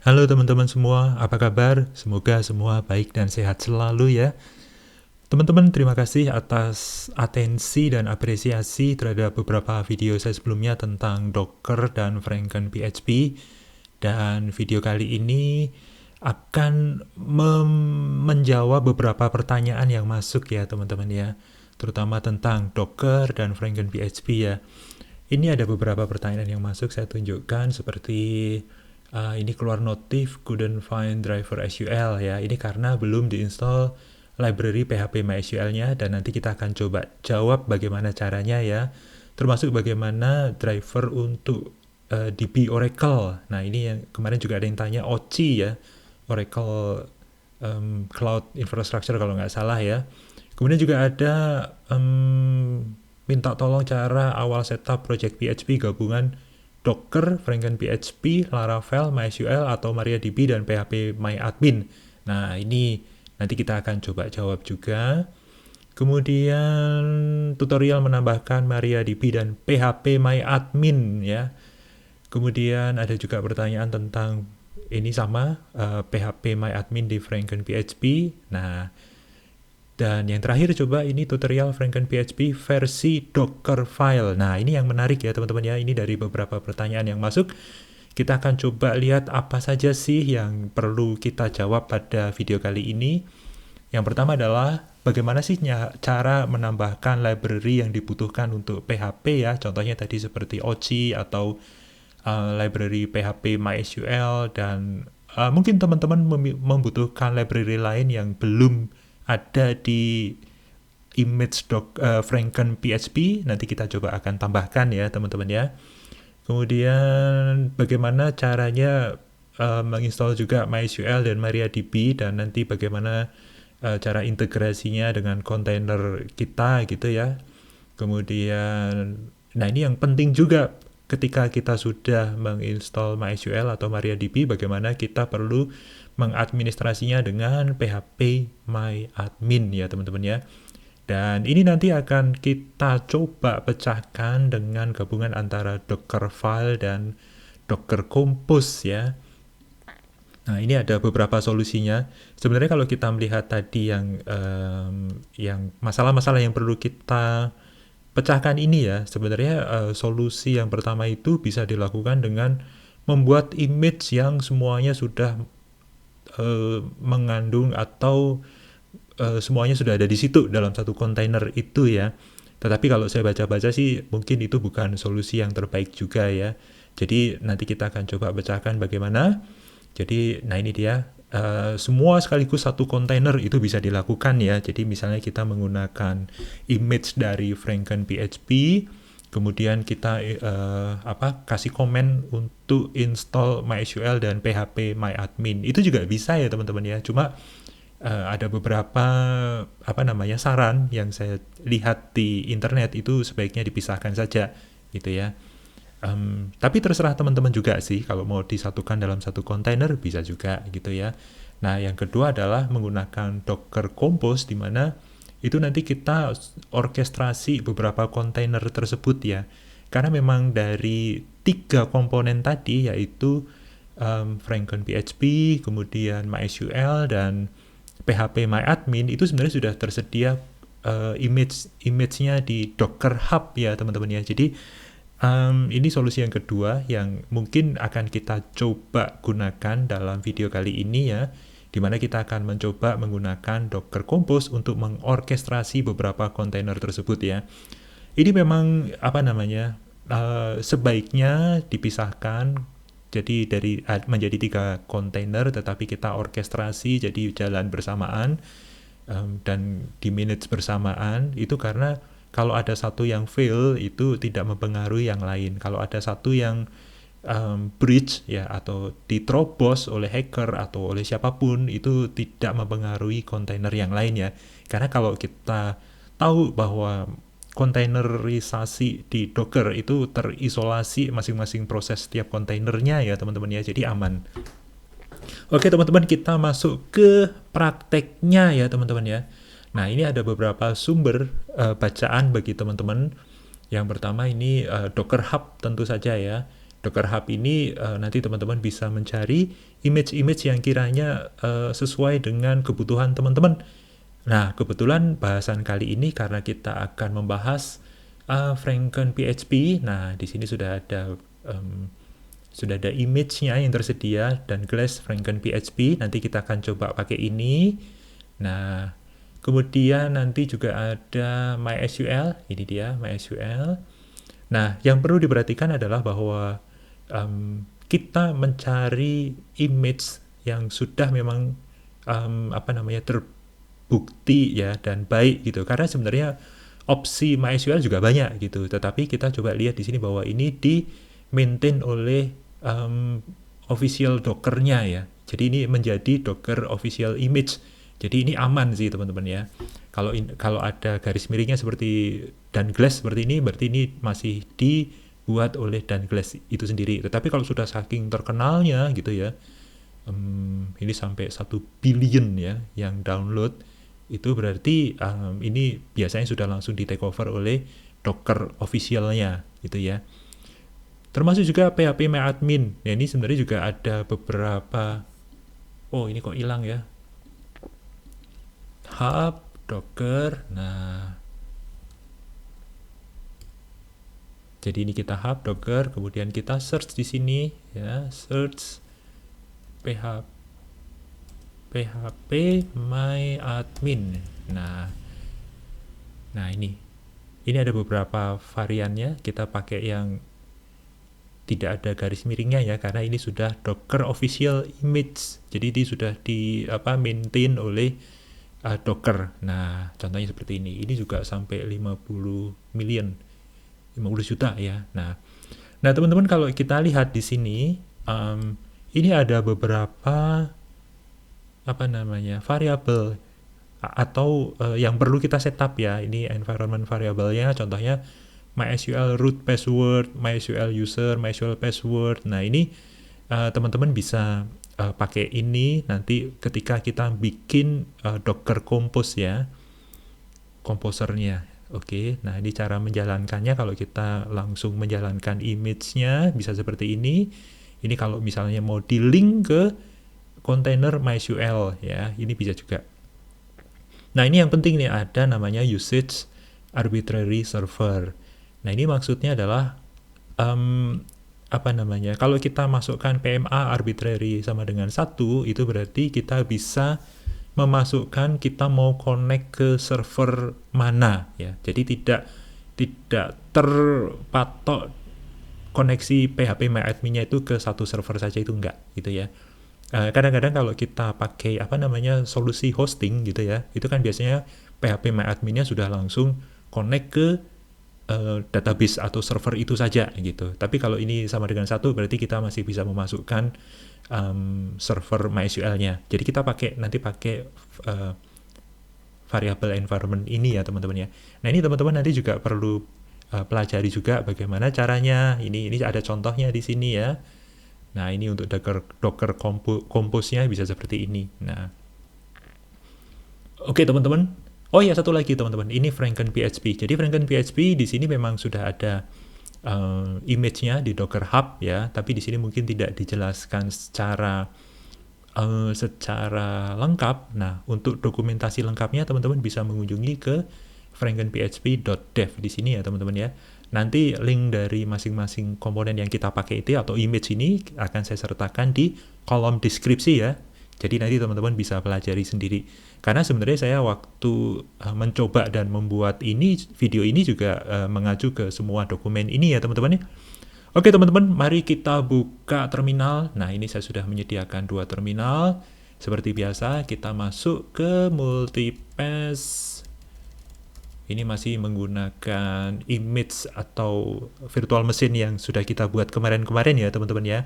Halo teman-teman semua, apa kabar? Semoga semua baik dan sehat selalu ya. Teman-teman, terima kasih atas atensi dan apresiasi terhadap beberapa video saya sebelumnya tentang Docker dan Franken PHP. Dan video kali ini akan menjawab beberapa pertanyaan yang masuk ya teman-teman ya. Terutama tentang Docker dan Franken PHP ya. Ini ada beberapa pertanyaan yang masuk, saya tunjukkan seperti ini keluar notif couldn't find driver SQL ya. Ini karena belum diinstal library PHP MySQL-nya, dan nanti kita akan coba jawab bagaimana caranya ya. Termasuk bagaimana driver untuk DB Oracle. Nah, ini yang kemarin juga ada yang tanya OCI ya. Oracle Cloud Infrastructure kalau nggak salah ya. Kemudian juga ada minta tolong cara awal setup project PHP gabungan Docker, Franken PHP, Laravel, MySQL, atau MariaDB, dan PHP MyAdmin. Nah, ini nanti kita akan coba jawab juga. Kemudian tutorial menambahkan MariaDB dan PHP MyAdmin ya. Kemudian ada juga pertanyaan tentang ini sama PHP MyAdmin di Franken PHP. Nah, dan yang terakhir coba ini tutorial Franken PHP versi Dockerfile. Nah, ini yang menarik ya teman-teman ya. Ini dari beberapa pertanyaan yang masuk. Kita akan coba lihat apa saja sih yang perlu kita jawab pada video kali ini. Yang pertama adalah bagaimana sih cara menambahkan library yang dibutuhkan untuk PHP ya. Contohnya tadi seperti OCI atau library PHP MySQL, dan mungkin teman-teman membutuhkan library lain yang belum ada di image Franken PHP. Nanti kita coba akan tambahkan ya teman-teman ya. Kemudian bagaimana caranya menginstall juga MySQL dan MariaDB, dan nanti bagaimana cara integrasinya dengan kontainer kita gitu ya. Kemudian, nah ini yang penting juga ketika kita sudah menginstall MySQL atau MariaDB, bagaimana kita perlu mengadministrasinya dengan PHP MyAdmin ya teman-teman ya. Dan ini nanti akan kita coba pecahkan dengan gabungan antara Dockerfile dan Docker Compose ya. Nah, ini ada beberapa solusinya. Sebenarnya kalau kita melihat tadi yang masalah-masalah yang perlu kita pecahkan ini ya, sebenarnya solusi yang pertama itu bisa dilakukan dengan membuat image yang semuanya sudah mengandung atau semuanya sudah ada di situ dalam satu kontainer itu ya. Tetapi kalau saya baca-baca sih mungkin itu bukan solusi yang terbaik juga ya. Jadi nanti kita akan coba pecahkan bagaimana. Jadi nah ini dia, semua sekaligus satu kontainer itu bisa dilakukan ya. Jadi misalnya kita menggunakan image dari Franken PHP, kemudian kita kasih komen untuk install MySQL dan PHP MyAdmin. Itu juga bisa ya teman-teman ya. Cuma ada beberapa saran yang saya lihat di internet itu sebaiknya dipisahkan saja gitu ya. Tapi terserah teman-teman juga sih, kalau mau disatukan dalam satu kontainer bisa juga gitu ya. Nah, yang kedua adalah menggunakan Docker Compose, di mana itu nanti kita orkestrasi beberapa kontainer tersebut ya. Karena memang dari 3 komponen tadi, yaitu Franken PHP, kemudian MySQL, dan PHP MyAdmin, itu sebenarnya sudah tersedia image-nya di Docker Hub ya teman-teman ya. Jadi ini solusi yang kedua yang mungkin akan kita coba gunakan dalam video kali ini ya, di mana kita akan mencoba menggunakan Docker Compose untuk mengorkestrasi beberapa kontainer tersebut ya. Ini memang sebaiknya dipisahkan, jadi menjadi 3 kontainer, tetapi kita orkestrasi jadi jalan bersamaan dan di manage bersamaan. Itu karena kalau ada satu yang fail itu tidak mempengaruhi yang lain. Kalau ada satu yang breach ya, atau diterobos oleh hacker atau oleh siapapun, itu tidak mempengaruhi kontainer yang lain ya. Karena kalau kita tahu bahwa kontainerisasi di Docker itu terisolasi masing-masing proses setiap kontainernya ya teman-teman ya, jadi aman. Oke teman-teman, kita masuk ke prakteknya ya teman-teman ya. Nah, ini ada beberapa sumber bacaan bagi teman-teman. Yang pertama ini Docker Hub tentu saja ya. Docker Hub ini nanti teman-teman bisa mencari image-image yang kiranya sesuai dengan kebutuhan teman-teman. Nah, kebetulan bahasan kali ini karena kita akan membahas Franken PHP. Nah, di sini sudah ada image-nya yang tersedia dan Glass Franken PHP. Nanti kita akan coba pakai ini. Nah, kemudian nanti juga ada MySQL. Ini dia MySQL. Nah, yang perlu diperhatikan adalah bahwa kita mencari image yang sudah memang terbukti ya dan baik gitu. Karena sebenarnya opsi MySQL juga banyak gitu. Tetapi kita coba lihat di sini bahwa ini di maintain oleh official Docker-nya ya. Jadi ini menjadi Docker official image. Jadi ini aman sih teman-teman ya. Kalau ada garis miringnya seperti Danglass seperti ini, berarti ini masih dibuat oleh Danglass itu sendiri. Tetapi kalau sudah saking terkenalnya gitu ya, ini sampai 1 billion ya yang download, itu berarti ini biasanya sudah langsung di take over oleh Docker officialnya gitu ya. Termasuk juga phpMyAdmin. Nah, ini sebenarnya juga ada beberapa. Oh, ini kok hilang ya. Hub, Docker. Nah, jadi ini kita Hub, Docker, kemudian kita search di sini ya, search phpMyAdmin. Nah, ini ada beberapa variannya. Kita pakai yang tidak ada garis miringnya ya, karena ini sudah Docker official image. Jadi ini sudah maintain oleh Docker. Nah, contohnya seperti ini. Ini juga sampai 50 juta ya. Nah, teman-teman kalau kita lihat di sini, ini ada beberapa variabel atau yang perlu kita setup ya. Ini environment variabelnya, contohnya MySQL root password, MySQL user, MySQL password. Nah, ini teman-teman bisa pakai ini nanti ketika kita bikin Docker Compose ya, komposernya. Oke, nah ini cara menjalankannya. Kalau kita langsung menjalankan image-nya bisa seperti ini. Ini kalau misalnya mau di-link ke kontainer MySQL ya, ini bisa juga. Nah, ini yang penting nih, ada namanya usage arbitrary server. Nah, ini maksudnya adalah kalau kita masukkan PMA arbitrary sama dengan 1, itu berarti kita bisa memasukkan kita mau connect ke server mana ya. Jadi tidak terpatok koneksi phpMyAdmin-nya itu ke satu server saja, itu enggak gitu ya. Kadang-kadang kalau kita pakai solusi hosting gitu ya, itu kan biasanya phpMyAdmin-nya sudah langsung connect ke database atau server itu saja gitu. Tapi kalau ini sama dengan 1, berarti kita masih bisa memasukkan server MySQL-nya. Jadi kita nanti pakai variable environment ini ya teman-teman ya. Nah, ini teman-teman nanti juga perlu pelajari juga bagaimana caranya. Ini ada contohnya di sini ya. Nah, ini untuk Docker Compose-nya bisa seperti ini. Nah, oke teman-teman. Oh ya, satu lagi teman-teman, ini Franken PHP. Jadi Franken PHP di sini memang sudah ada image-nya di Docker Hub ya, tapi di sini mungkin tidak dijelaskan secara lengkap. Nah, untuk dokumentasi lengkapnya teman-teman bisa mengunjungi ke frankenphp.dev di sini ya teman-teman ya. Nanti link dari masing-masing komponen yang kita pakai itu atau image ini akan saya sertakan di kolom deskripsi ya. Jadi nanti teman-teman bisa pelajari sendiri. Karena sebenarnya saya waktu mencoba dan membuat video ini juga mengacu ke semua dokumen ini ya teman-teman ya. Oke teman-teman, mari kita buka terminal. Nah, ini saya sudah menyediakan 2 terminal. Seperti biasa, kita masuk ke Multipass. Ini masih menggunakan image atau virtual machine yang sudah kita buat kemarin-kemarin ya teman-teman ya.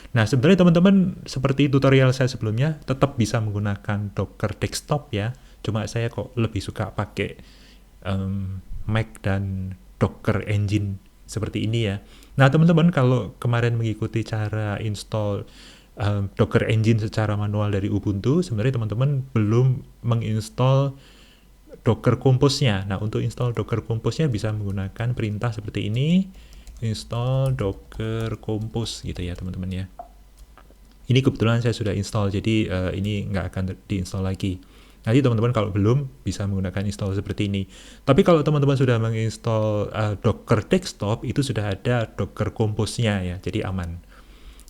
Nah, sebenarnya teman-teman seperti tutorial saya sebelumnya tetap bisa menggunakan Docker desktop ya. Cuma saya kok lebih suka pakai Mac dan Docker Engine seperti ini ya. Nah, teman-teman kalau kemarin mengikuti cara install Docker Engine secara manual dari Ubuntu, sebenarnya teman-teman belum menginstall Docker Compose-nya. Nah, untuk install Docker Compose-nya bisa menggunakan perintah seperti ini. install docker compose gitu ya teman-teman ya. Ini kebetulan saya sudah install, jadi ini nggak akan diinstall lagi. Nanti teman-teman kalau belum bisa menggunakan install seperti ini. Tapi kalau teman-teman sudah menginstall Docker Desktop, itu sudah ada Docker Compose-nya ya, jadi aman.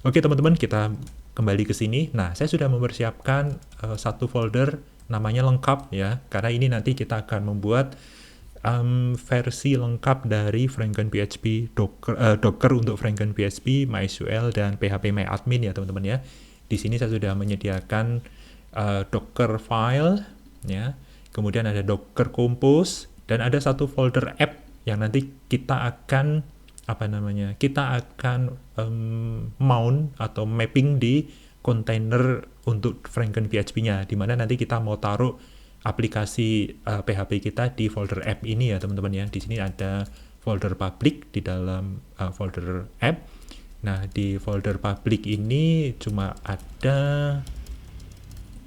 Oke teman-teman, kita kembali ke sini. Nah, saya sudah mempersiapkan satu folder namanya lengkap ya, karena ini nanti kita akan membuat versi lengkap dari FrankenPHP Docker untuk FrankenPHP, MySQL, dan PHPMyAdmin ya teman-teman ya. Di sini saya sudah menyediakan Docker file ya, kemudian ada Docker Compose, dan ada satu folder app yang nanti kita akan mount atau mapping di kontainer untuk FrankenPHP-nya, di mana nanti kita mau taruh aplikasi PHP kita di folder app ini ya teman-teman ya. Di sini ada folder public di dalam folder app. Nah, di folder public ini cuma ada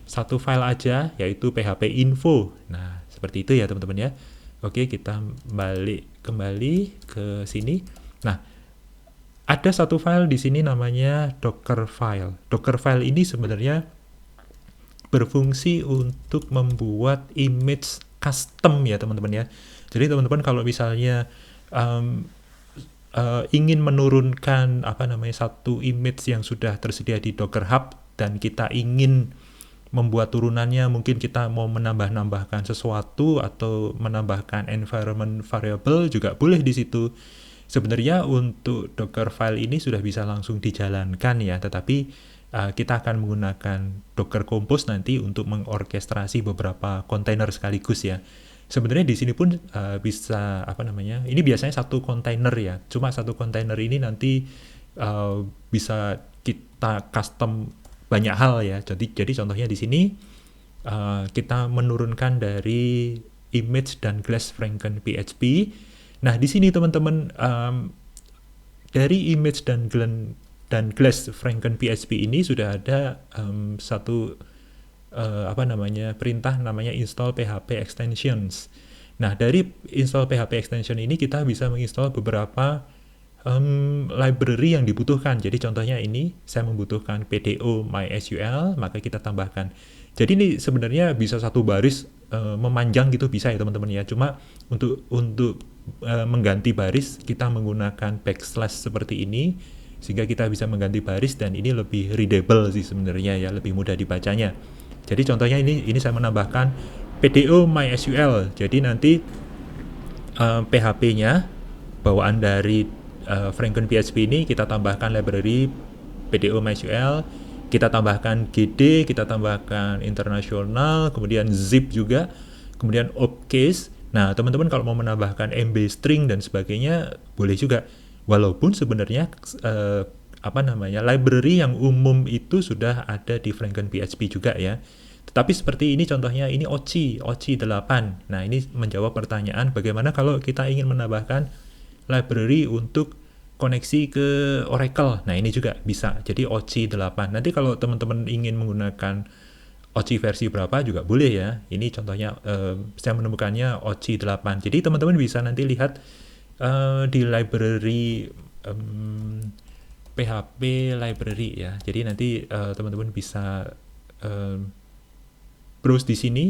satu file aja, yaitu PHP info. Nah, seperti itu ya teman-teman ya. Oke, kita balik kembali ke sini. Nah, ada satu file di sini namanya Docker file. Docker file ini sebenarnya berfungsi untuk membuat image custom ya teman-teman ya. Jadi teman-teman kalau misalnya ingin menurunkan satu image yang sudah tersedia di Docker Hub dan kita ingin membuat turunannya, mungkin kita mau menambahkan sesuatu atau menambahkan environment variable juga boleh di situ. Sebenarnya untuk Docker file ini sudah bisa langsung dijalankan ya, tetapi kita akan menggunakan Docker Compose nanti untuk mengorkestrasi beberapa kontainer sekaligus ya. Sebenarnya di sini pun bisa ini biasanya satu kontainer ya. Cuma satu kontainer ini nanti bisa kita custom banyak hal ya. Jadi contohnya di sini kita menurunkan dari image dan class FrankenPHP. Nah, di sini teman-teman dari image dan class FrankenPHP ini sudah ada satu perintah namanya install PHP extensions. Nah, dari install PHP extension ini kita bisa menginstall beberapa library yang dibutuhkan. Jadi contohnya ini saya membutuhkan PDO MySQL, maka kita tambahkan. Jadi ini sebenarnya bisa satu baris memanjang gitu bisa ya teman-teman ya. Cuma untuk mengganti baris kita menggunakan backslash seperti ini sehingga kita bisa mengganti baris, dan ini lebih readable sih sebenarnya ya, lebih mudah dibacanya. Jadi contohnya ini saya menambahkan PDO MySQL. Jadi nanti PHP-nya bawaan dari FrankenPHP ini kita tambahkan library PDO MySQL, kita tambahkan GD, kita tambahkan internasional, kemudian zip juga, kemudian opcase. Nah, teman-teman kalau mau menambahkan MB string dan sebagainya boleh juga. Walaupun sebenarnya library yang umum itu sudah ada di FrankenPHP juga ya. Tetapi seperti ini contohnya, ini OCI 8. Nah, ini menjawab pertanyaan bagaimana kalau kita ingin menambahkan library untuk koneksi ke Oracle. Nah, ini juga bisa. Jadi OCI 8. Nanti kalau teman-teman ingin menggunakan OCI versi berapa juga boleh ya. Ini contohnya saya menemukannya OCI 8. Jadi teman-teman bisa nanti lihat di library PHP library ya. Jadi nanti teman-teman bisa browse di sini.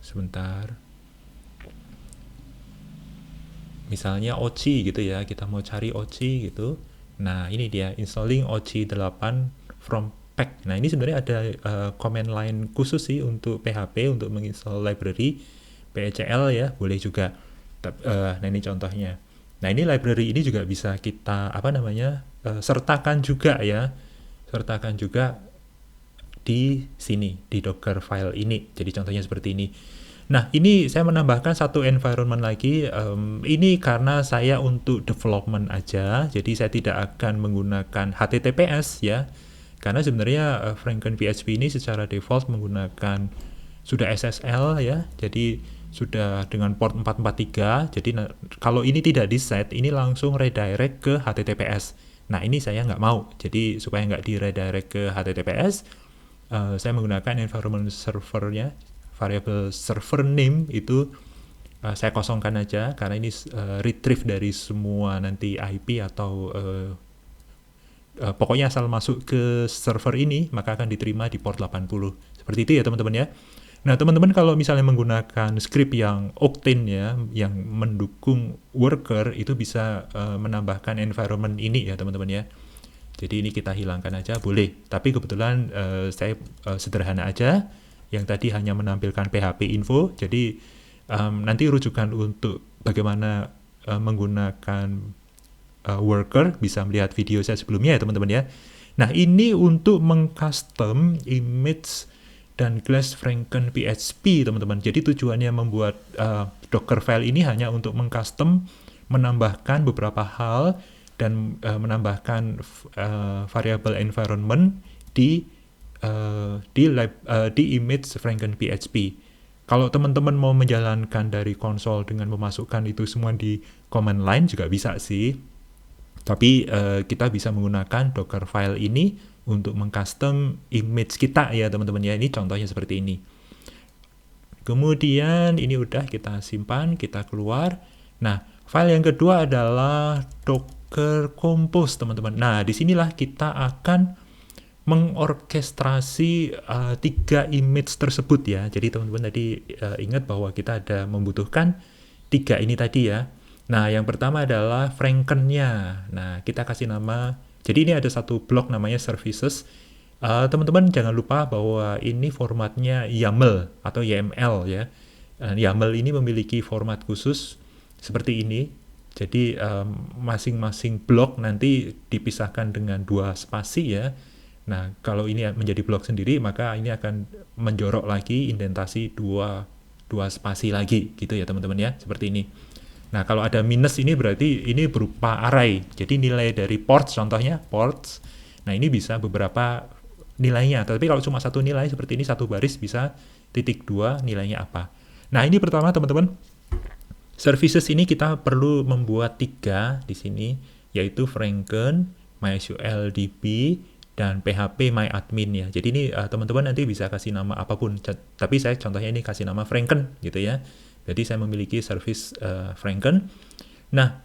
Sebentar. Misalnya OCI gitu ya, kita mau cari OCI gitu. Nah, ini dia installing OCI 8 from pack. Nah, ini sebenarnya ada command line khusus sih untuk PHP untuk menginstal library PECL ya, boleh juga. Nah, ini contohnya. Nah, ini library ini juga bisa kita sertakan juga ya. Sertakan juga di sini di Docker file ini. Jadi contohnya seperti ini. Nah, ini saya menambahkan satu environment lagi. Ini karena saya untuk development aja, jadi saya tidak akan menggunakan HTTPS ya. Karena sebenarnya FrankenPHP ini secara default menggunakan sudah SSL ya. Jadi sudah dengan port 443. Jadi kalau ini tidak di set, ini langsung redirect ke HTTPS. Nah, ini saya nggak mau. Jadi supaya nggak di redirect ke HTTPS, saya menggunakan environment servernya. Variable server name itu saya kosongkan aja karena ini retrieve dari semua nanti IP atau pokoknya asal masuk ke server ini maka akan diterima di port 80. Seperti itu ya teman-teman ya. Nah teman-teman kalau misalnya menggunakan script yang Octane ya, yang mendukung worker itu bisa menambahkan environment ini ya teman-teman ya. Jadi ini kita hilangkan aja boleh. Tapi kebetulan saya sederhana aja. Yang tadi hanya menampilkan PHP info. Jadi nanti rujukan untuk bagaimana menggunakan worker bisa melihat video saya sebelumnya ya teman-teman ya. Nah ini untuk mengcustom image dan class Franken PHP teman-teman. Jadi tujuannya membuat Docker file ini hanya untuk mengcustom, menambahkan beberapa hal dan menambahkan variable environment di image Franken PHP. Kalau teman-teman mau menjalankan dari konsol dengan memasukkan itu semua di command line juga bisa sih. Tapi kita bisa menggunakan Docker file ini untuk mengcustom image kita ya teman-teman ya. Ini contohnya seperti ini. Kemudian ini udah kita simpan, kita keluar. Nah, file yang kedua adalah Docker Compose teman-teman. Nah, disinilah kita akan mengorkestrasi 3 image tersebut ya. Jadi teman-teman tadi ingat bahwa kita ada membutuhkan 3 ini tadi ya. Nah, yang pertama adalah Franken-nya. Nah, kita kasih nama, jadi ini ada satu blok namanya services. Teman-teman jangan lupa bahwa ini formatnya YAML atau YML ya. YAML ini memiliki format khusus seperti ini. Jadi masing-masing blok nanti dipisahkan dengan 2 spasi ya. Nah, kalau ini menjadi blok sendiri, maka ini akan menjorok lagi indentasi 2 spasi lagi gitu ya teman-teman ya, seperti ini. Nah, kalau ada minus ini berarti ini berupa array. Jadi nilai dari ports, contohnya ports. Nah, ini bisa beberapa nilainya. Tapi kalau cuma satu nilai seperti ini, satu baris bisa .2 nilainya apa. Nah, ini pertama teman-teman. Services ini kita perlu membuat 3 di sini, yaitu Franken, MySQL DB, dan PHP MyAdmin ya. Jadi ini teman-teman nanti bisa kasih nama apapun. Tapi saya contohnya ini kasih nama Franken gitu ya. Jadi saya memiliki service Franken. Nah,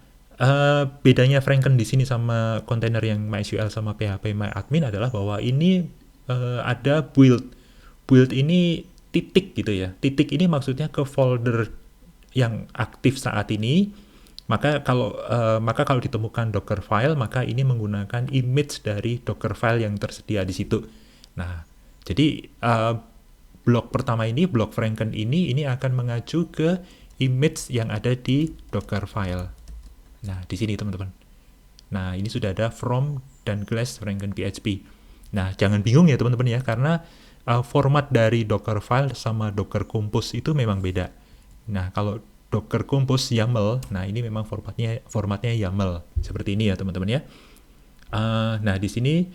bedanya Franken di sini sama kontainer yang MySQL sama PHP MyAdmin adalah bahwa ini ada build. Build ini titik gitu ya. Titik ini maksudnya ke folder yang aktif saat ini. Maka kalau ditemukan Docker file, maka ini menggunakan image dari Docker file yang tersedia di situ. Nah, jadi blok pertama ini, blok Franken ini akan mengacu ke image yang ada di Docker file. Nah, di sini teman-teman. Nah, ini sudah ada from dan class Franken PHP. Nah, jangan bingung ya teman-teman ya, karena format dari Docker file sama Docker Compose itu memang beda. Nah, kalau Docker Compose YAML, nah ini memang formatnya YAML. Seperti ini ya teman-teman ya. Nah, di sini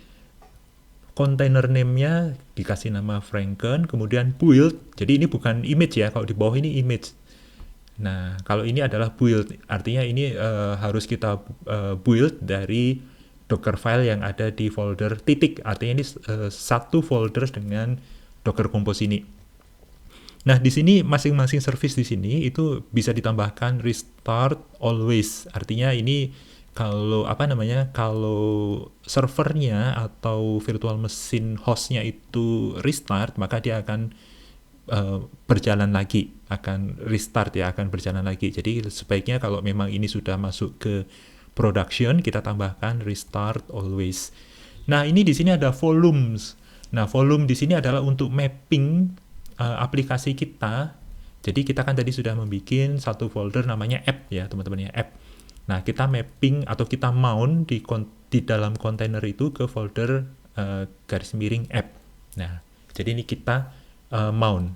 container name-nya dikasih nama Franken, kemudian build. Jadi ini bukan image ya, kalau di bawah ini image. Nah, kalau ini adalah build, artinya ini harus kita build dari Docker file yang ada di folder titik. Artinya ini satu folder dengan Docker Compose ini. Nah, di sini masing-masing service di sini itu bisa ditambahkan restart always. Artinya ini kalau servernya atau virtual machine hostnya itu restart, maka dia akan berjalan lagi, akan restart ya, akan berjalan lagi. Jadi sebaiknya kalau memang ini sudah masuk ke production, kita tambahkan restart always. Nah, ini di sini ada volumes. Nah, volume di sini adalah untuk mapping aplikasi kita. Jadi kita kan tadi sudah membuat satu folder namanya app ya teman-teman ya, app. Nah, kita mapping atau kita mount di dalam kontainer itu ke folder _ app. Nah, jadi ini kita mount.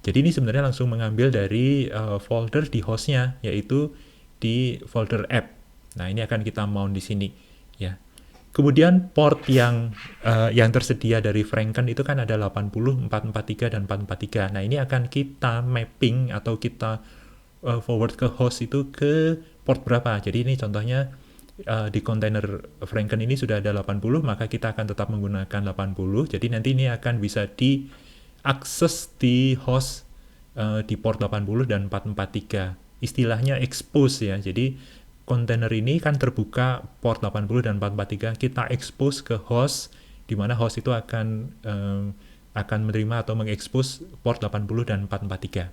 Jadi ini sebenarnya langsung mengambil dari folder di hostnya, yaitu di folder app. Nah, ini akan kita mount di sini ya. Kemudian port yang tersedia dari Franken itu kan ada 80, 443, dan 443. Nah, ini akan kita mapping atau kita forward ke host itu ke port berapa. Jadi ini contohnya di kontainer Franken ini sudah ada 80, maka kita akan tetap menggunakan 80. Jadi nanti ini akan bisa diakses di host di port 80 dan 443. istilahnya expose ya. Jadi kontainer ini kan terbuka port 80 dan 443, kita expose ke host, di mana host itu akan menerima atau mengekspos port 80 dan 443.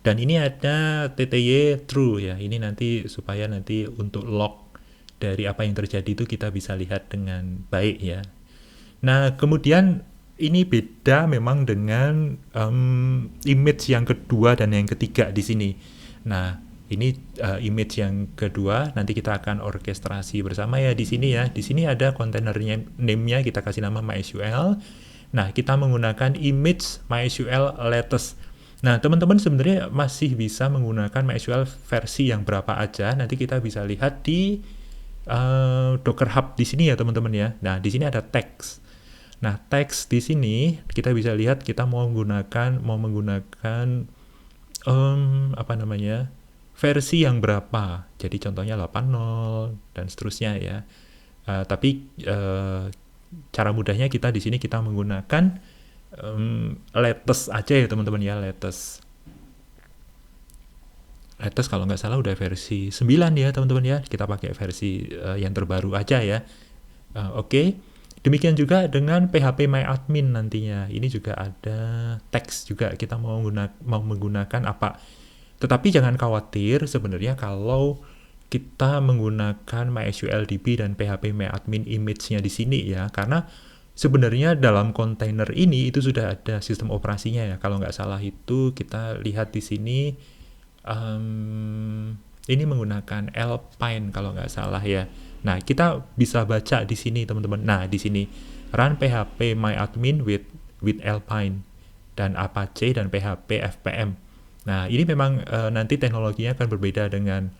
Dan ini ada TTY true ya, ini nanti supaya nanti untuk log dari apa yang terjadi itu kita bisa lihat dengan baik ya. Nah, kemudian ini beda memang dengan image yang kedua dan yang ketiga di sini. Nah, ini image yang kedua, nanti kita akan orkestrasi bersama ya di sini ya. Di sini ada kontainernya, name-nya kita kasih nama MySQL. Nah, kita menggunakan image MySQL latest. Nah, teman-teman sebenarnya masih bisa menggunakan MySQL versi yang berapa aja. Nanti kita bisa lihat di Docker Hub di sini ya teman-teman ya. Nah, di sini ada teks. Nah, teks di sini kita bisa lihat kita mau menggunakan versi yang berapa. Jadi contohnya 8.0 dan seterusnya ya. Tapi cara mudahnya kita di sini kita menggunakan latest aja ya teman-teman ya, latest kalau nggak salah udah versi 9 ya teman-teman ya, kita pakai versi yang terbaru aja ya. Oke. Demikian juga dengan PHP MyAdmin nantinya, ini juga ada teks juga, kita mau menggunakan apa. Tetapi jangan khawatir sebenarnya kalau kita menggunakan MySQL DB dan PHP MyAdmin image-nya di sini ya, karena sebenarnya dalam kontainer ini itu sudah ada sistem operasinya ya. Kalau nggak salah itu kita lihat di sini ini menggunakan Alpine kalau nggak salah ya. Nah, kita bisa baca di sini teman-teman. Nah, di sini run PHP MyAdmin with Alpine dan Apache dan PHP FPM. Nah, ini memang nanti teknologinya akan berbeda dengan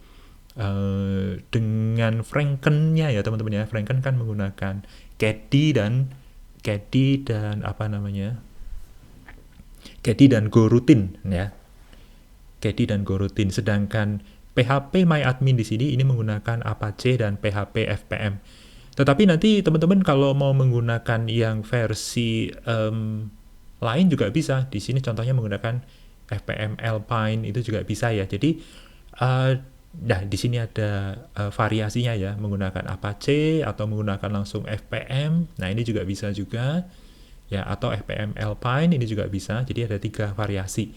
Franken-nya ya teman-teman ya. Franken kan menggunakan Caddy dan GoRoutine ya. Caddy dan GoRoutine. Sedangkan PHP MyAdmin di sini ini menggunakan Apache dan PHP FPM. Tetapi nanti teman-teman kalau mau menggunakan yang versi lain juga bisa. Di sini contohnya menggunakan FPM Alpine itu juga bisa ya. Jadi di sini ada variasinya ya, menggunakan Apache atau menggunakan langsung FPM. Nah, ini juga bisa juga ya, atau FPM Alpine ini juga bisa. Jadi ada 3 variasi.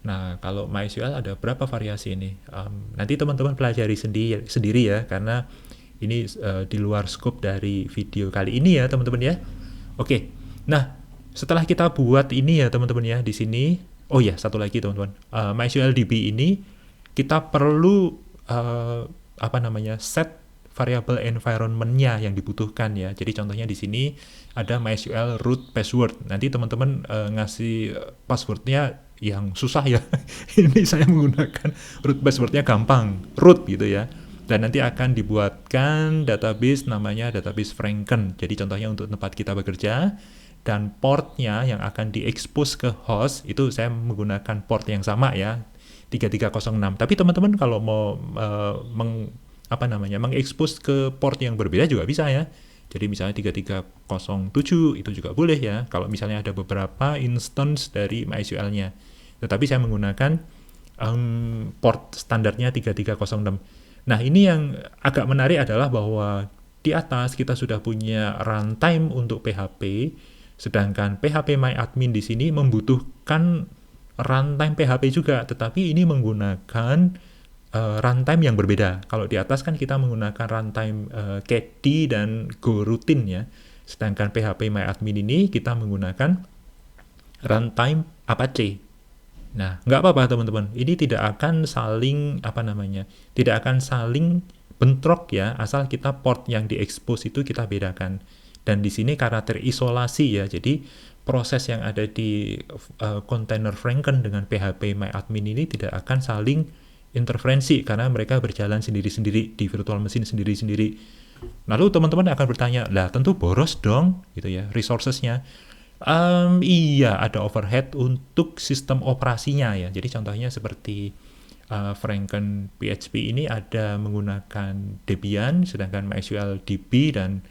Nah, kalau MySQL ada berapa variasi ini? Nanti teman-teman pelajari sendiri ya, karena ini di luar scope dari video kali ini ya, teman-teman ya. Oke. Nah, setelah kita buat ini ya, teman-teman ya, di sini. Oh ya, satu lagi teman-teman. MySQL DB ini kita perlu set variable environment-nya yang dibutuhkan ya. Jadi contohnya di sini ada MySQL root password. Nanti teman-teman ngasih passwordnya yang susah ya. Ini saya menggunakan root passwordnya gampang, root gitu ya. Dan nanti akan dibuatkan database namanya database Franken. Jadi contohnya untuk tempat kita bekerja, dan portnya yang akan diekspos ke host itu saya menggunakan port yang sama ya, 3306. Tapi teman-teman kalau mau mengekspos ke port yang berbeda juga bisa ya. Jadi misalnya 3307 itu juga boleh ya, kalau misalnya ada beberapa instance dari MySQL-nya. Tetapi saya menggunakan port standarnya 3306. Nah, ini yang agak menarik adalah bahwa di atas kita sudah punya runtime untuk PHP, sedangkan PHP MyAdmin di sini membutuhkan runtime PHP juga, tetapi ini menggunakan runtime yang berbeda. Kalau di atas kan kita menggunakan runtime Caddy dan GoRoutine ya, sedangkan PHP MyAdmin ini kita menggunakan runtime Apache. Nah, nggak apa-apa teman-teman. Ini tidak akan saling bentrok ya, asal kita port yang diekspos itu kita bedakan. Dan di sini karena terisolasi ya, jadi proses yang ada di kontainer Franken dengan PHP MyAdmin ini tidak akan saling interferensi karena mereka berjalan sendiri-sendiri di virtual machine sendiri-sendiri. Lalu teman-teman akan bertanya, lah tentu boros dong gitu ya resources-nya. Iya, ada overhead untuk sistem operasinya ya. Jadi contohnya seperti Franken PHP ini ada menggunakan Debian, sedangkan MySQL DB dan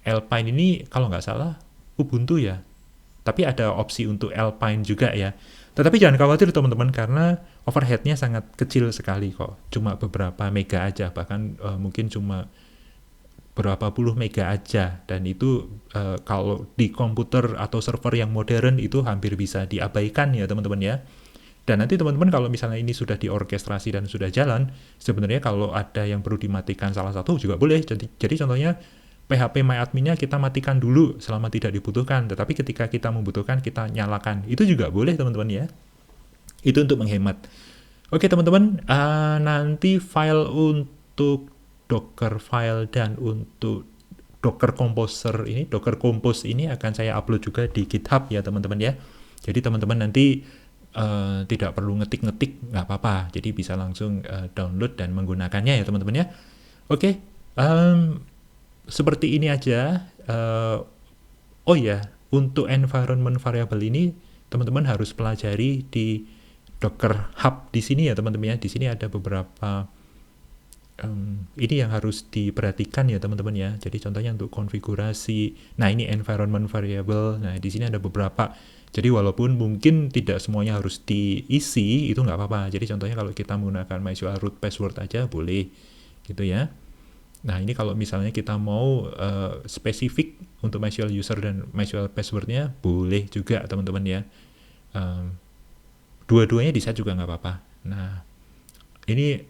Alpine ini kalau nggak salah Ubuntu ya. Tapi ada opsi untuk Alpine juga ya. Tetapi jangan khawatir teman-teman, karena overhead-nya sangat kecil sekali kok. Cuma beberapa mega aja, bahkan mungkin cuma berapa puluh mega aja. Dan itu kalau di komputer atau server yang modern itu hampir bisa diabaikan ya teman-teman ya. Dan nanti teman-teman kalau misalnya ini sudah diorkestrasi dan sudah jalan, sebenarnya kalau ada yang perlu dimatikan salah satu juga boleh. Jadi contohnya PHP MyAdmin-nya kita matikan dulu selama tidak dibutuhkan, tetapi ketika kita membutuhkan kita nyalakan. Itu juga boleh teman-teman ya. Itu untuk menghemat. Oke teman-teman, nanti file untuk Docker file dan untuk Docker Composer ini, Docker Compose ini akan saya upload juga di GitHub ya teman-teman ya. Jadi teman-teman nanti tidak perlu ngetik-ngetik, nggak apa-apa. Jadi bisa langsung download dan menggunakannya ya teman-teman ya. Oke, seperti ini aja. Oh ya, untuk environment variable ini teman-teman harus pelajari di Docker Hub di sini ya teman-teman ya. Di sini ada beberapa ini yang harus diperhatikan ya teman-teman ya. Jadi contohnya untuk konfigurasi. Nah ini environment variable. Nah di sini ada beberapa. Jadi walaupun mungkin tidak semuanya harus diisi, itu nggak apa-apa. Jadi contohnya kalau kita menggunakan MySQL root password aja boleh, gitu ya. Nah ini kalau misalnya kita mau spesifik untuk MySQL user dan MySQL passwordnya, boleh juga teman-teman ya. Dua-duanya bisa juga nggak apa-apa. Nah ini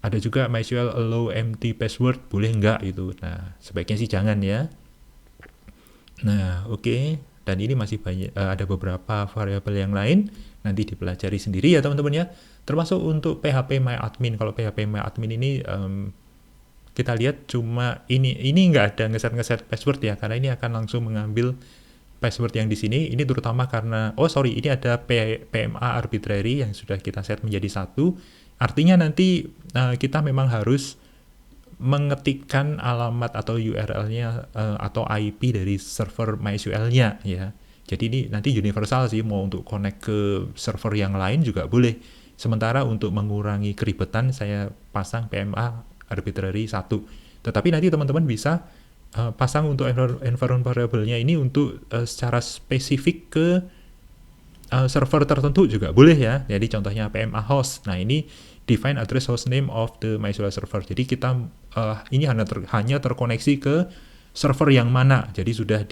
ada juga MySQL allow empty password, boleh nggak itu. Nah sebaiknya sih jangan ya. Nah oke. Dan ini masih banyak, ada beberapa variabel yang lain, nanti dipelajari sendiri ya teman-teman ya. Termasuk untuk PHP MyAdmin. Kalau PHP MyAdmin ini kita lihat cuma ini nggak ada ngeset password ya, karena ini akan langsung mengambil password yang di sini. Ini terutama karena, ini ada PMA arbitrary yang sudah kita set menjadi 1. Artinya nanti kita memang harus mengetikkan alamat atau URL-nya atau IP dari server MySQL-nya ya. Jadi ini nanti universal sih, mau untuk connect ke server yang lain juga boleh. Sementara untuk mengurangi keribetan saya pasang PMA arbitrary 1. Tetapi nanti teman-teman bisa pasang untuk environment variable-nya ini untuk secara spesifik ke server tertentu juga boleh ya. Jadi contohnya PMA host. Nah ini define address host name of the MySQL server. Jadi kita ini hanya terkoneksi ke server yang mana. Jadi sudah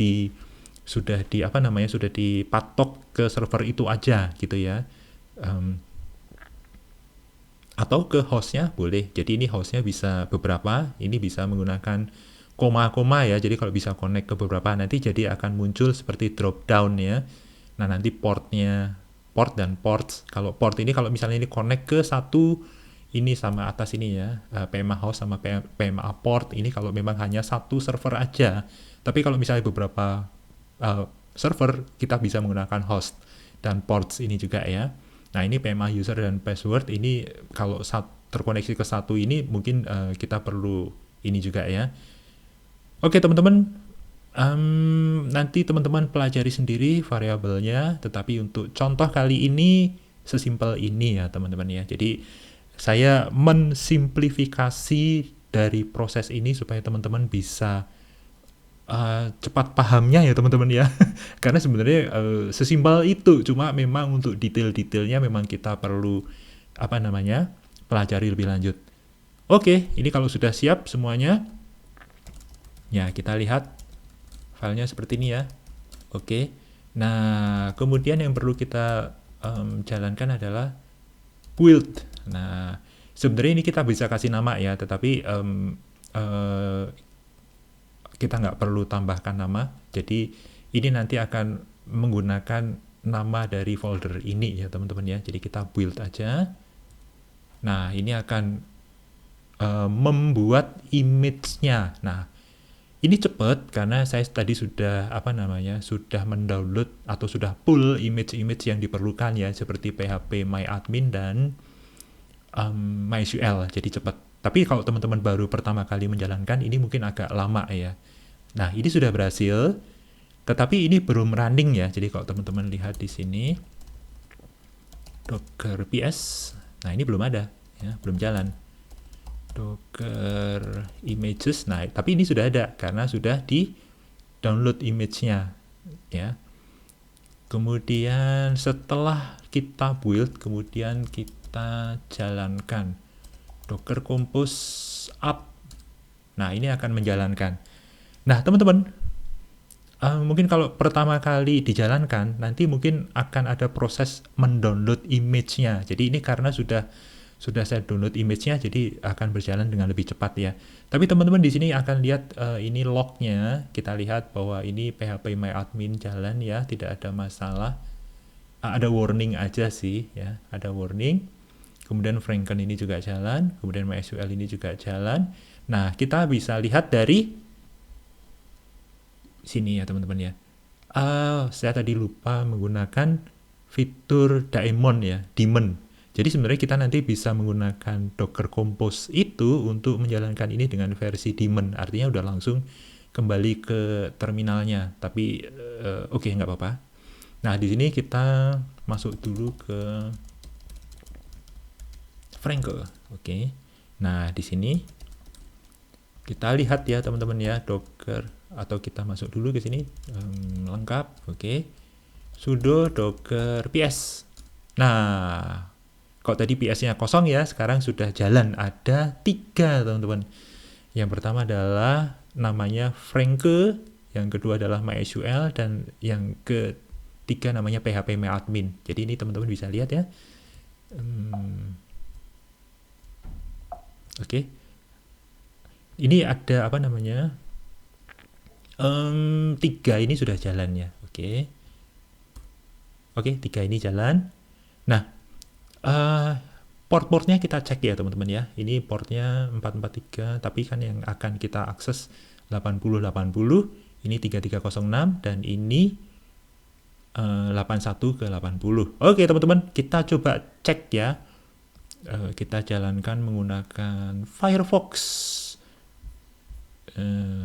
dipatok ke server itu aja gitu ya. Atau ke hostnya boleh. Jadi ini hostnya bisa beberapa. Ini bisa menggunakan koma-koma ya. Jadi kalau bisa connect ke beberapa, nanti jadi akan muncul seperti drop down ya. Nah nanti port dan ports. Kalau port ini kalau misalnya ini connect ke satu, ini sama atas ini ya, PMA host sama PMA port, ini kalau memang hanya satu server aja. Tapi kalau misalnya beberapa server, kita bisa menggunakan host dan ports ini juga ya. Nah ini PMA user dan password, ini kalau terkoneksi ke satu ini mungkin kita perlu ini juga ya. Oke teman-teman, nanti teman-teman pelajari sendiri variabelnya, tetapi untuk contoh kali ini sesimpel ini ya teman-teman ya. Jadi saya mensimplifikasi dari proses ini supaya teman-teman bisa cepat pahamnya ya teman-teman ya. Karena sebenarnya sesimpel itu, cuma memang untuk detail-detailnya memang kita perlu pelajari lebih lanjut. Oke, ini kalau sudah siap semuanya, ya kita lihat filenya seperti ini ya. Oke. Nah, kemudian yang perlu kita jalankan adalah build. Nah, sebenarnya ini kita bisa kasih nama ya, tetapi kita nggak perlu tambahkan nama. Jadi ini nanti akan menggunakan nama dari folder ini ya teman-teman ya. Jadi kita build aja. Nah, ini akan membuat image-nya. Nah, ini cepat karena saya tadi sudah sudah mendownload atau sudah pull image-image yang diperlukan ya, seperti PHP MyAdmin dan MySQL, jadi cepat. Tapi kalau teman-teman baru pertama kali menjalankan ini mungkin agak lama ya. Nah ini sudah berhasil, tetapi ini belum running ya. Jadi kalau teman-teman lihat di sini Docker PS, nah ini belum ada ya, belum jalan. Docker images, nah tapi ini sudah ada karena sudah di download image-nya ya. Kemudian setelah kita build, kemudian kita jalankan docker compose up. Nah, ini akan menjalankan. Nah, teman-teman, mungkin kalau pertama kali dijalankan, nanti mungkin akan ada proses mendownload image-nya. Jadi ini karena sudah saya download image-nya, jadi akan berjalan dengan lebih cepat ya. Tapi teman-teman di sini akan lihat ini log-nya. Kita lihat bahwa ini phpMyAdmin jalan ya, tidak ada masalah. Ada warning aja sih ya, ada warning. Kemudian Franken ini juga jalan, kemudian MySQL ini juga jalan. Nah, kita bisa lihat dari sini ya teman-teman ya. Saya tadi lupa menggunakan fitur daemon ya, daemon. Jadi sebenarnya kita nanti bisa menggunakan Docker Compose itu untuk menjalankan ini dengan versi daemon. Artinya udah langsung kembali ke terminalnya. Tapi oke, nggak apa-apa. Nah, di sini kita masuk dulu ke Franke. Oke. Nah, di sini kita lihat ya teman-teman ya, Docker, atau kita masuk dulu ke sini lengkap. Oke. Sudo docker ps. Nah, kalau tadi ps-nya kosong ya, sekarang sudah jalan. Ada 3 teman-teman. Yang pertama adalah namanya Franke, yang kedua adalah MySQL, dan yang ketiga namanya phpMyAdmin. Jadi ini teman-teman bisa lihat ya. Oke. Ini ada apa namanya? 3 ini sudah jalan ya. Oke. Oke, 3 ini jalan. Nah, port-portnya kita cek ya teman-teman ya. Ini portnya 443, tapi kan yang akan kita akses 8080, ini 3306, dan ini 81 ke 80. Oke teman-teman, kita coba cek ya. Kita jalankan menggunakan Firefox.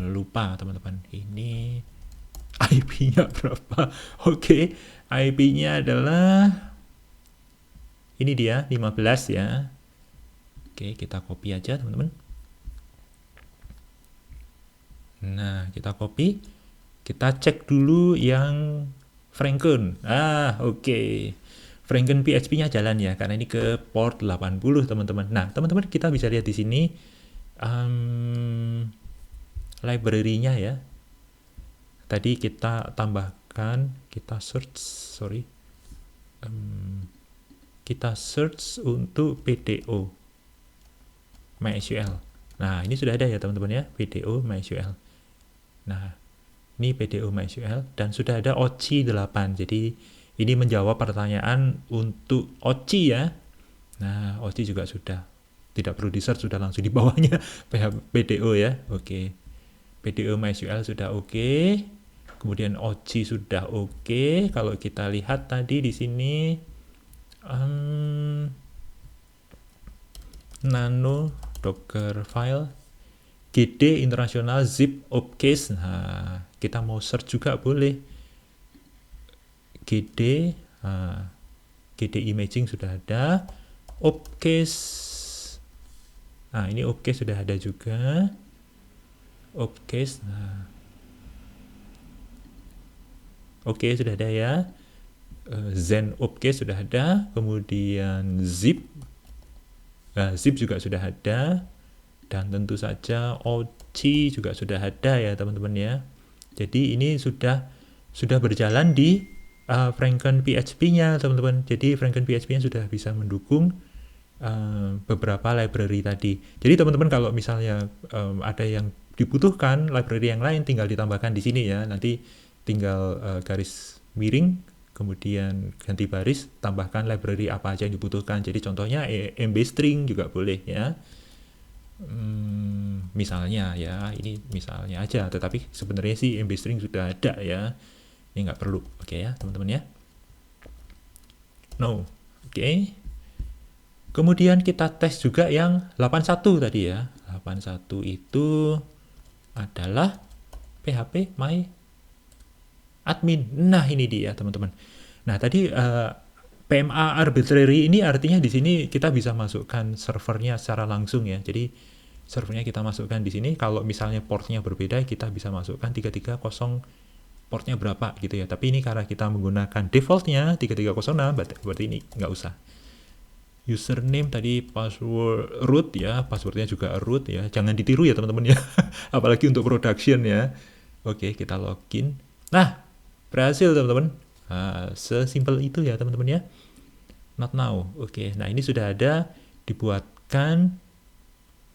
Lupa teman-teman, ini IP-nya berapa? Oke, IP-nya adalah ini dia 15 ya. Oke, kita copy aja teman-teman. Nah, kita copy. Kita cek dulu yang Franken. Oke. Franken PHP-nya jalan ya, karena ini ke port 80 teman-teman. Nah, teman-teman kita bisa lihat di sini library-nya ya. Tadi kita tambahkan, kita search untuk PDO MySQL. Nah, ini sudah ada ya teman-teman ya, PDO MySQL. Nah, ini PDO MySQL dan sudah ada OCI 8. Jadi ini menjawab pertanyaan untuk OCI ya. Nah, OCI juga sudah. Tidak perlu di-search, sudah langsung di bawahnya PDO ya. Oke. PDO MySQL sudah oke. Kemudian OCI sudah oke. Kalau kita lihat tadi di sini nano docker file GD internasional zip opcase. Nah, kita mau search juga boleh. GD imaging sudah ada. Opcase. Nah, ini opcase sudah ada juga. Opcase. Nah. Oke, sudah ada ya. Zen opcase sudah ada. Kemudian zip. Zip juga sudah ada. Dan tentu saja OCI juga sudah ada ya teman-teman ya. Jadi ini sudah berjalan di Franken PHP-nya teman-teman. Jadi Franken PHP-nya sudah bisa mendukung beberapa library tadi. Jadi teman-teman kalau misalnya ada yang dibutuhkan library yang lain, tinggal ditambahkan di sini ya. Nanti tinggal garis miring, kemudian ganti baris, tambahkan library apa aja yang dibutuhkan. Jadi contohnya mbstring juga boleh ya. Misalnya ya, ini misalnya aja, tetapi sebenarnya sih mbstring sudah ada ya, ini nggak perlu. Oke ya teman-teman ya. Oke. Kemudian kita tes juga yang 81 tadi ya. 81 itu adalah phpMyAdmin. Nah ini dia teman-teman. Nah tadi PMA arbitrary ini artinya di sini kita bisa masukkan servernya secara langsung ya. Jadi servernya kita masukkan di sini. Kalau misalnya portnya berbeda, kita bisa masukkan 330 portnya berapa gitu ya. Tapi ini karena kita menggunakan defaultnya 3306, berarti ini nggak usah. Username tadi password root ya, passwordnya juga root ya. Jangan ditiru ya teman-teman ya, apalagi untuk production ya. Oke, kita login. Nah, berhasil teman-teman. Sesimpel itu ya teman-teman ya. Not now. Oke, nah ini sudah ada dibuatkan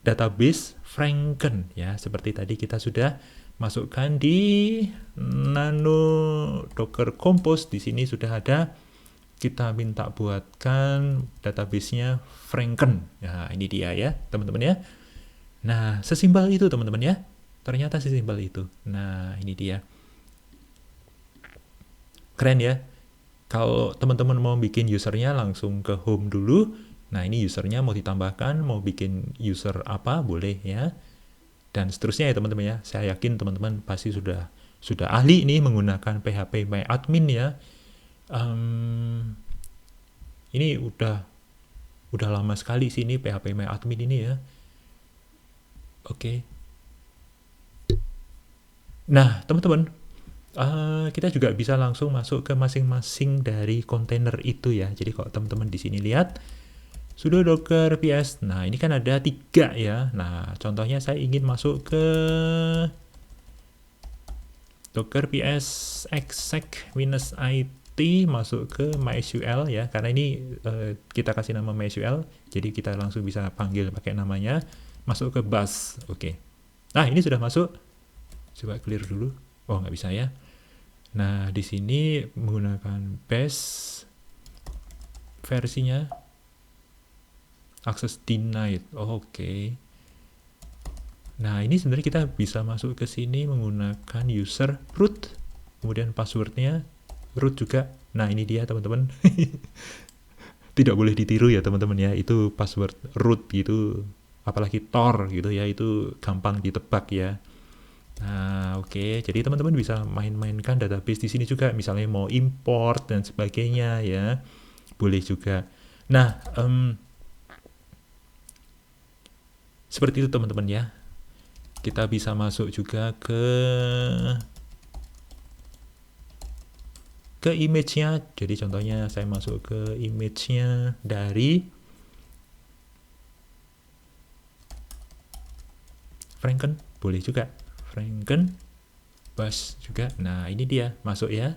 database Franken ya. Seperti tadi kita sudah masukkan di Nano Docker Compose. Di sini sudah ada. Kita minta buatkan database-nya Franken. Nah, ini dia ya, teman-teman ya. Nah, sesimpel itu teman-teman ya. Ternyata sesimpel itu. Nah, ini dia. Keren ya. Kalau teman-teman mau bikin usernya langsung ke home dulu. Nah, ini usernya mau ditambahkan, mau bikin user apa, boleh ya. Dan seterusnya ya teman-teman ya. Saya yakin teman-teman pasti sudah ahli nih menggunakan PHP MyAdmin ya. Ini udah lama sekali sih ini PHP MyAdmin ini ya. Oke. Nah, teman-teman, kita juga bisa langsung masuk ke masing-masing dari kontainer itu ya. Jadi kalau teman-teman di sini lihat, sudo docker ps. Nah, ini kan ada 3 ya. Nah, contohnya saya ingin masuk ke docker ps exec -it, masuk ke MySQL ya, karena ini kita kasih nama MySQL, jadi kita langsung bisa panggil pakai namanya, masuk ke bash. Oke. Nah, ini sudah masuk. Coba clear dulu. Oh, nggak bisa ya. Nah, di sini menggunakan bash versinya access denied. Oke. Nah, ini sebenarnya kita bisa masuk ke sini menggunakan user root, kemudian passwordnya root juga. Nah, ini dia teman-teman. Tidak boleh ditiru ya teman-teman ya, itu password root gitu, apalagi Tor gitu ya, itu gampang ditebak ya. Nah, oke. Jadi teman-teman bisa main-mainkan database di sini juga, misalnya mau import dan sebagainya ya, boleh juga. Nah, seperti itu teman-teman ya. Kita bisa masuk juga ke image-nya. Jadi contohnya saya masuk ke image-nya dari Franken, boleh juga. Franken, bash juga. Nah, ini dia masuk ya.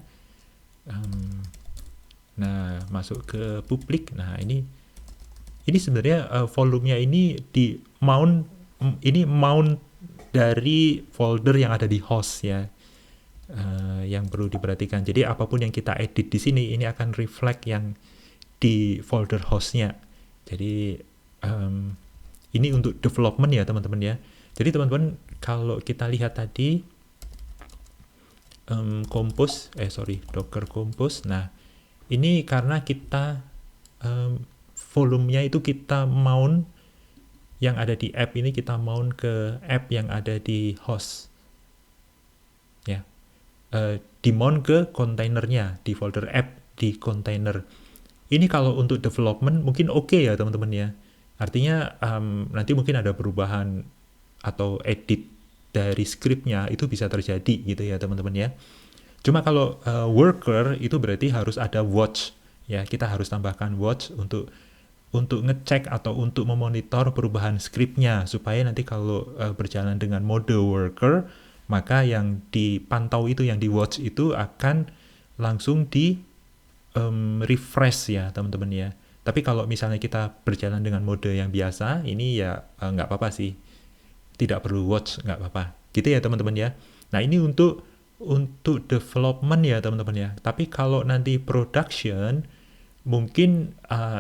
Nah, masuk ke publik. Nah, ini sebenarnya volumenya ini di mount, ini mount dari folder yang ada di host ya. Yang perlu diperhatikan. Jadi apapun yang kita edit di sini, ini akan reflect yang di folder hostnya. Jadi ini untuk development ya teman-teman ya. Jadi teman-teman kalau kita lihat tadi Docker Compose. Nah, ini karena kita volumenya itu kita mount yang ada di app ini, kita mount ke app yang ada di host ya. Di mount ke kontainernya, di folder app di kontainer. Ini kalau untuk development mungkin oke ya teman-teman ya. Artinya nanti mungkin ada perubahan atau edit dari scriptnya itu bisa terjadi gitu ya teman-teman ya. Cuma kalau worker itu berarti harus ada watch ya. Kita harus tambahkan watch untuk ngecek atau untuk memonitor perubahan scriptnya, supaya nanti kalau berjalan dengan mode worker, maka yang dipantau itu, yang di watch itu akan langsung di refresh ya teman-teman ya. Tapi kalau misalnya kita berjalan dengan mode yang biasa, ini ya nggak apa-apa sih, tidak perlu watch, nggak apa-apa gitu ya teman-teman ya. Nah, ini untuk development ya teman-teman ya. Tapi kalau nanti production, mungkin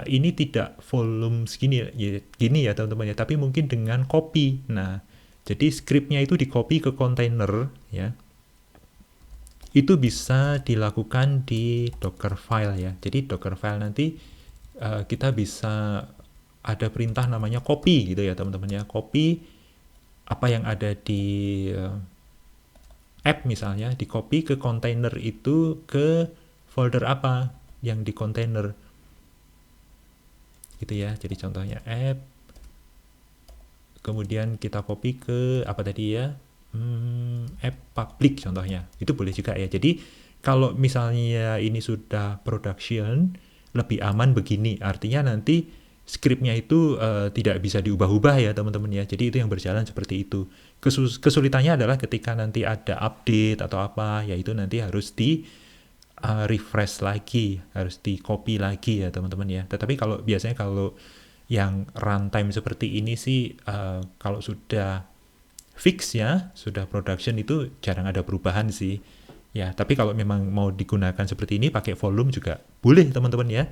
ini tidak volume segini ya, gini ya teman-teman ya, tapi mungkin dengan copy. Nah, jadi scriptnya itu di copy ke kontainer ya. Itu bisa dilakukan di Dockerfile ya. Jadi Dockerfile nanti kita bisa ada perintah namanya copy gitu ya teman-teman ya. Copy apa yang ada di app misalnya, di copy ke kontainer itu, ke folder apa yang di kontainer gitu ya. Jadi contohnya app, kemudian kita copy ke apa tadi ya, app public contohnya, itu boleh juga ya. Jadi kalau misalnya ini sudah production, lebih aman begini, artinya nanti skripnya itu tidak bisa diubah-ubah ya teman-teman ya. Jadi itu yang berjalan seperti itu. Kesulitannya adalah ketika nanti ada update atau apa, yaitu nanti harus di refresh lagi, harus di copy lagi ya teman-teman ya. Tetapi kalau biasanya kalau yang runtime seperti ini sih kalau sudah fix ya, sudah production itu jarang ada perubahan sih. Ya, tapi kalau memang mau digunakan seperti ini pakai volume juga boleh teman-teman ya.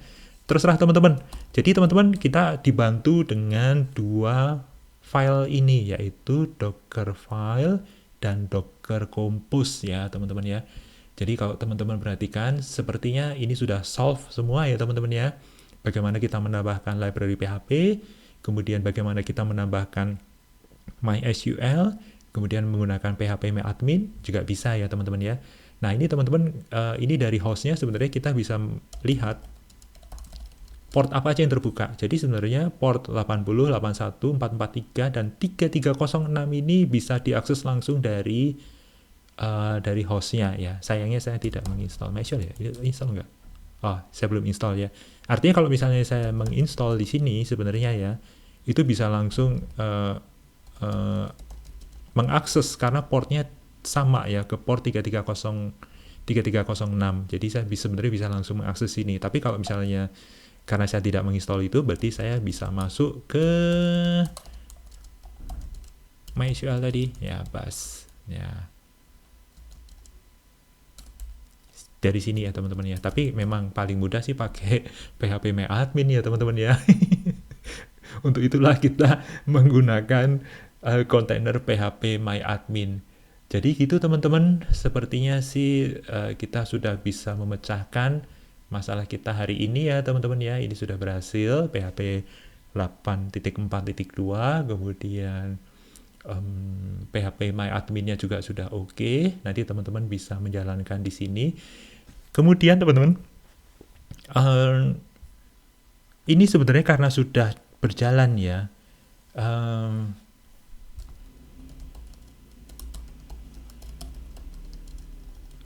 Terserah teman-teman. Jadi teman-teman kita dibantu dengan dua file ini yaitu Docker file dan Docker Compose ya teman-teman ya. Jadi kalau teman-teman perhatikan sepertinya ini sudah solve semua ya teman-teman ya. Bagaimana kita menambahkan library PHP, kemudian bagaimana kita menambahkan MySQL, kemudian menggunakan PHP MyAdmin juga bisa ya teman-teman ya. Nah ini teman-teman, ini dari hostnya sebenarnya kita bisa lihat port apa aja yang terbuka. Jadi sebenarnya port 80, 81, 443, dan 3306 ini bisa diakses langsung dari hostnya ya. Sayangnya saya tidak menginstall MySQL ya. Install nggak? Oh, saya belum install ya. Artinya kalau misalnya saya menginstall di sini sebenarnya ya, itu bisa langsung mengakses karena portnya sama ya ke port 3306. Jadi saya sebenarnya bisa langsung mengakses ini. Tapi kalau misalnya karena saya tidak menginstall itu, berarti saya bisa masuk ke MySQL tadi ya, pas ya. Dari sini ya teman-teman ya. Tapi memang paling mudah sih pakai PHP MyAdmin ya teman-teman ya. Untuk itulah kita menggunakan kontainer PHP MyAdmin. Jadi gitu teman-teman, sepertinya sih kita sudah bisa memecahkan masalah kita hari ini ya teman-teman ya. Ini sudah berhasil PHP 8.4.2, kemudian PHP MyAdmin-nya juga sudah oke. Nanti teman-teman bisa menjalankan di sini. Kemudian teman-teman, ini sebenarnya karena sudah berjalan ya.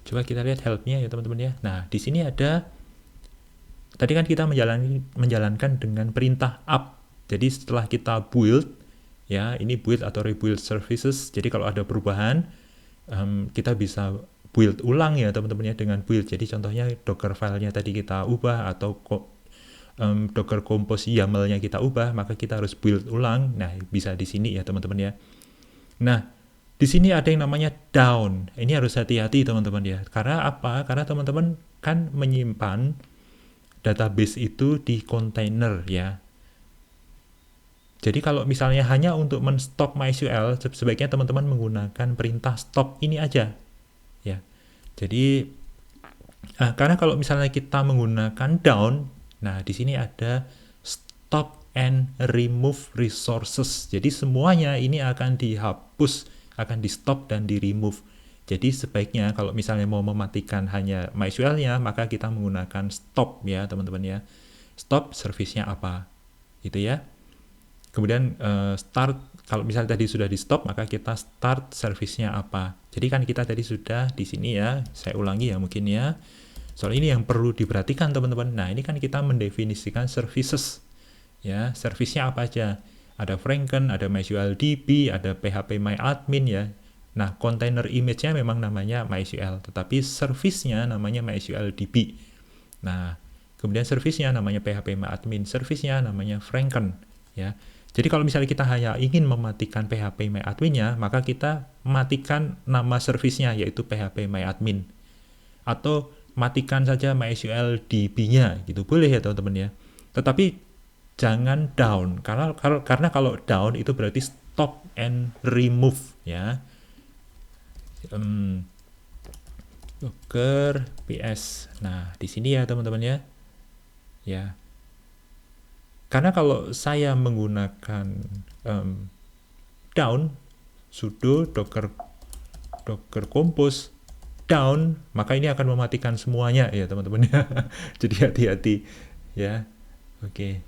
Coba kita lihat help-nya ya teman-teman ya. Nah, di sini ada, tadi kan kita menjalankan dengan perintah up. Jadi setelah kita build, ya ini build atau rebuild services. Jadi kalau ada perubahan, kita bisa build ulang ya teman-teman ya dengan build. Jadi contohnya Docker filenya tadi kita ubah atau Docker Compose YAML-nya kita ubah, maka kita harus build ulang. Nah, bisa di sini ya teman-teman ya. Nah, di sini ada yang namanya down. Ini harus hati-hati teman-teman ya. Karena apa? Karena teman-teman kan menyimpan database itu di kontainer ya. Jadi kalau misalnya hanya untuk men-stop MySQL, sebaiknya teman-teman menggunakan perintah stop ini aja. Ya. Jadi karena kalau misalnya kita menggunakan down, nah di sini ada stop and remove resources. Jadi semuanya ini akan dihapus, akan di stop dan di remove. Jadi sebaiknya kalau misalnya mau mematikan hanya MySQL-nya, maka kita menggunakan stop ya teman-teman ya. Stop service-nya apa, gitu ya. Kemudian start, kalau misalnya tadi sudah di stop, maka kita start service-nya apa. Jadi kan kita tadi sudah di sini ya, saya ulangi ya mungkin ya. Soal ini yang perlu diperhatikan teman-teman. Nah ini kan kita mendefinisikan services. Ya, service-nya apa aja. Ada Franken, ada MySQL DB, ada PHP MyAdmin ya. Nah, container image-nya memang namanya MySQL, tetapi service-nya namanya MySQL DB. Nah, kemudian service-nya namanya PHP MyAdmin, service-nya namanya Franken ya. Jadi kalau misalnya kita hanya ingin mematikan PHP MyAdmin-nya, maka kita matikan nama service-nya yaitu PHP MyAdmin. Atau matikan saja MySQL DB-nya gitu. Boleh ya teman-teman ya. Tetapi jangan down, karena kalau down itu berarti stop and remove ya. Docker PS. Nah, di sini ya teman-teman ya. Ya. Karena kalau saya menggunakan down sudo docker compose down, maka ini akan mematikan semuanya ya teman-teman ya. Jadi hati-hati ya. Oke.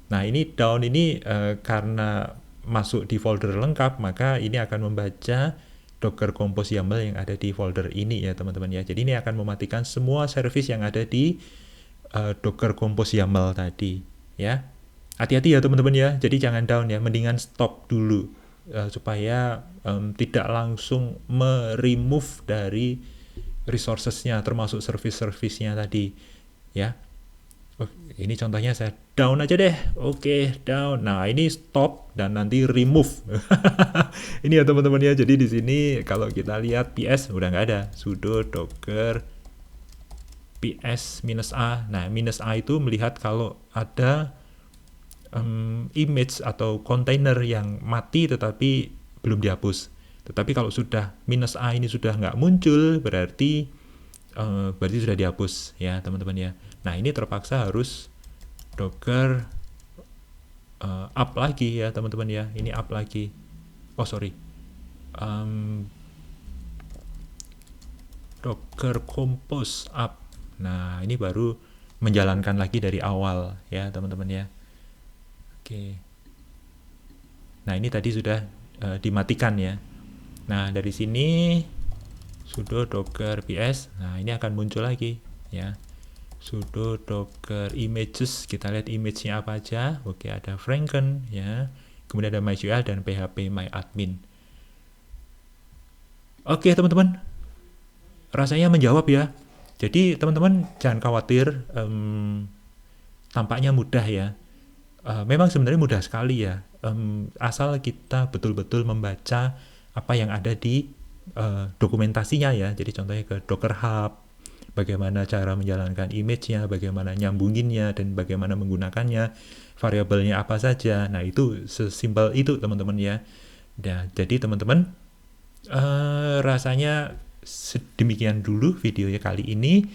Nah ini down ini karena masuk di folder lengkap, maka ini akan membaca Docker Compose YAML yang ada di folder ini ya teman-teman ya. Jadi ini akan mematikan semua service yang ada di Docker Compose YAML tadi ya. Hati-hati ya teman-teman ya. Jadi jangan down ya, mendingan stop dulu supaya tidak langsung remove dari resources-nya termasuk service-service-nya tadi ya. Ini contohnya saya down aja deh. Oke, down. Nah, ini stop dan nanti remove. Ini ya teman-teman ya. Jadi di sini kalau kita lihat ps udah nggak ada. Sudo docker ps -a. Nah, -a itu melihat kalau ada image atau container yang mati tetapi belum dihapus. Tetapi kalau sudah -a ini sudah nggak muncul, berarti sudah dihapus ya teman-teman ya. Nah, ini terpaksa harus docker up lagi ya teman-teman ya. Ini up lagi. Oh sorry. Docker Compose up. Nah, ini baru menjalankan lagi dari awal ya teman-teman ya. Oke. Nah, ini tadi sudah dimatikan ya. Nah, dari sini sudo docker ps. Nah, ini akan muncul lagi ya. Sudo docker images, kita lihat image-nya apa aja. Oke, ada Franken ya. Kemudian ada MySQL dan PHP MyAdmin. Oke, teman-teman. Rasanya menjawab ya. Jadi, teman-teman jangan khawatir, tampaknya mudah ya. Memang sebenarnya mudah sekali ya. Asal kita betul-betul membaca apa yang ada di dokumentasinya ya. Jadi contohnya ke Docker Hub, bagaimana cara menjalankan image-nya, bagaimana nyambunginnya, dan bagaimana menggunakannya, variabelnya apa saja. Nah, itu sesimpel itu teman-teman ya. Nah, jadi teman-teman, rasanya sedemikian dulu videonya kali ini.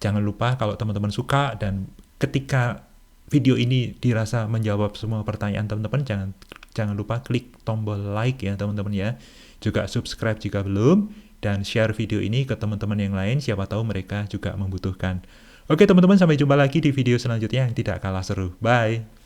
Jangan lupa kalau teman-teman suka dan ketika video ini dirasa menjawab semua pertanyaan teman-teman, jangan lupa klik tombol like ya teman-teman ya. Juga subscribe jika belum. Dan share video ini ke teman-teman yang lain, siapa tahu mereka juga membutuhkan. Oke teman-teman, sampai jumpa lagi di video selanjutnya yang tidak kalah seru. Bye!